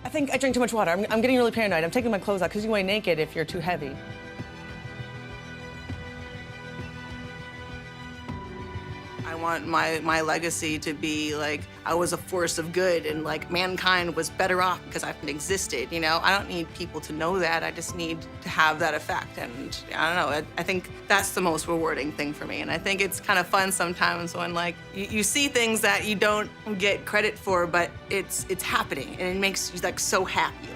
I think I drink too much water. I'm getting really paranoid. I'm taking my clothes out because you can weigh naked if you're too heavy. I want my legacy to be like I was a force of good and like mankind was better off because I existed, you know? I don't need people to know that. I just need to have that effect. And I don't know, I think that's the most rewarding thing for me. And I think it's kind of fun sometimes when like you see things that you don't get credit for, but it's happening and it makes you like so happy.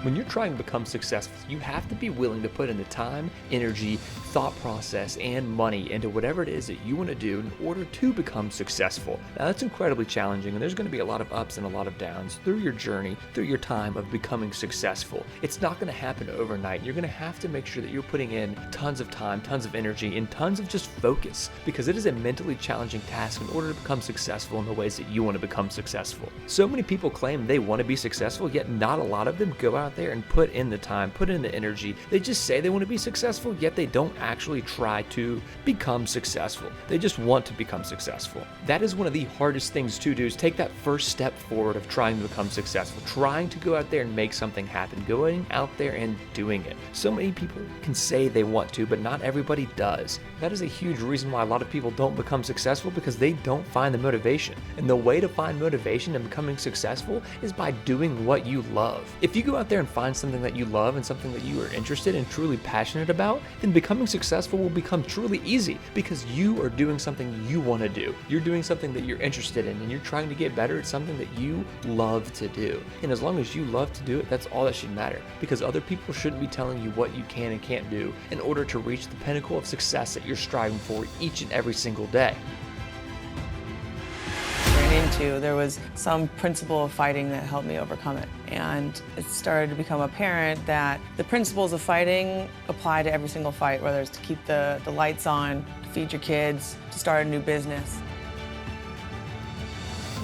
When you're trying to become successful, you have to be willing to put in the time, energy, thought process, and money into whatever it is that you want to do in order to become successful. Now, that's incredibly challenging, and there's going to be a lot of ups and a lot of downs through your journey, through your time of becoming successful. It's not going to happen overnight. You're going to have to make sure that you're putting in tons of time, tons of energy, and tons of just focus, because it is a mentally challenging task in order to become successful in the ways that you want to become successful. So many people claim they want to be successful, yet not a lot of them go out there and put in the time, put in the energy. They just say they want to be successful, yet they don't actually try to become successful. They just want to become successful. That is one of the hardest things to do, is take that first step forward of trying to become successful, trying to go out there and make something happen, going out there and doing it. So many people can say they want to, but not everybody does. That is a huge reason why a lot of people don't become successful, because they don't find the motivation. And the way to find motivation and becoming successful is by doing what you love. If you go out there and find something that you love and something that you are interested and truly passionate about, then becoming successful will become truly easy, because you are doing something you want to do. You're doing something that you're interested in, and you're trying to get better at something that you love to do. And as long as you love to do it, that's all that should matter, because other people shouldn't be telling you what you can and can't do in order to reach the pinnacle of success that you're striving for each and every single day. There was some principle of fighting that helped me overcome it. And it started to become apparent that the principles of fighting apply to every single fight, whether it's to keep the lights on, to feed your kids, to start a new business.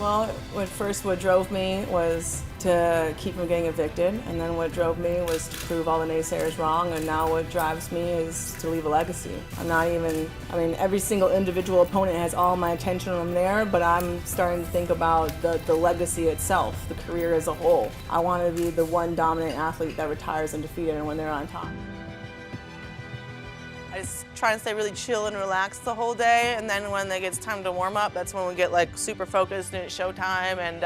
Well, what drove me was to keep from getting evicted, and then what drove me was to prove all the naysayers wrong, and now what drives me is to leave a legacy. Every single individual opponent has all my attention on there, but I'm starting to think about the legacy itself, the career as a whole. I want to be the one dominant athlete that retires undefeated and when they're on top. I just try and stay really chill and relaxed the whole day, and then when it gets time to warm up, that's when we get like super focused and it's showtime, and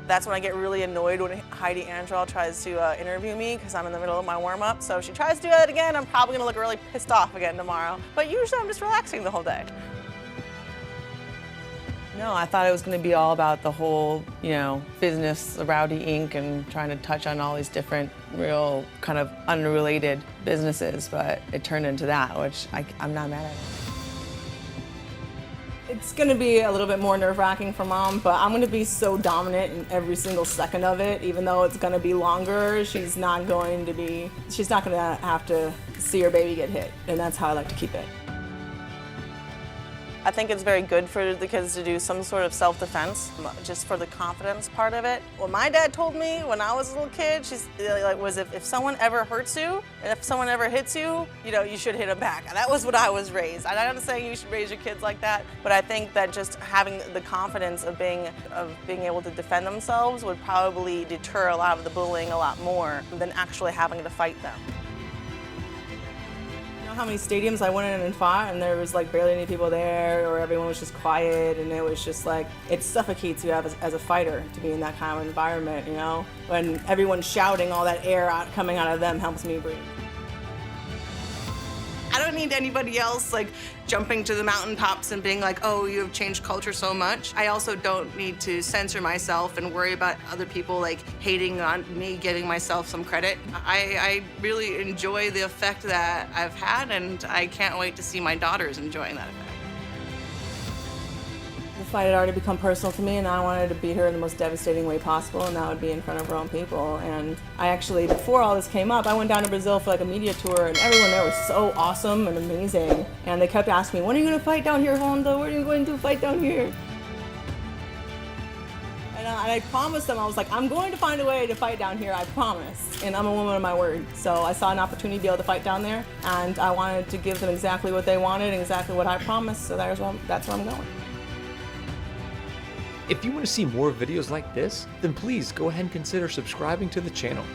that's when I get really annoyed when Heidi Andrell tries to interview me because I'm in the middle of my warm up. So if she tries to do that again, I'm probably gonna look really pissed off again tomorrow. But usually I'm just relaxing the whole day. No, I thought it was going to be all about the whole, business, the Rowdy Inc., and trying to touch on all these different, real kind of unrelated businesses, but it turned into that, which I'm not mad at it. It's going to be a little bit more nerve-wracking for Mom, but I'm going to be so dominant in every single second of it. Even though it's going to be longer, she's not going to have to see her baby get hit, and that's how I like to keep it. I think it's very good for the kids to do some sort of self-defense, just for the confidence part of it. What my dad told me when I was a little kid, was if someone ever hurts you, and if someone ever hits you, you should hit them back. And that was what I was raised. I'm not saying you should raise your kids like that, but I think that just having the confidence of being able to defend themselves would probably deter a lot of the bullying a lot more than actually having to fight them. How many stadiums I went in and fought, and there was like barely any people there, or everyone was just quiet, and it was just like, it suffocates you as a fighter to be in that kind of environment, when everyone's shouting, all that air coming out of them helps me breathe. I don't need anybody else jumping to the mountaintops and being like, oh, you have changed culture so much. I also don't need to censor myself and worry about other people hating on me, giving myself some credit. I really enjoy the effect that I've had, and I can't wait to see my daughters enjoying that effect. The fight had already become personal to me, and I wanted to beat her in the most devastating way possible, and that would be in front of her own people. And I actually, before all this came up, I went down to Brazil for a media tour, and everyone there was so awesome and amazing. And they kept asking me, when are you going to fight down here, Ronda? When are you going to fight down here? And I promised them, I was like, I'm going to find a way to fight down here, I promise. And I'm a woman of my word. So I saw an opportunity to be able to fight down there, and I wanted to give them exactly what they wanted, exactly what I promised, so that's where I'm going. If you want to see more videos like this, then please go ahead and consider subscribing to the channel.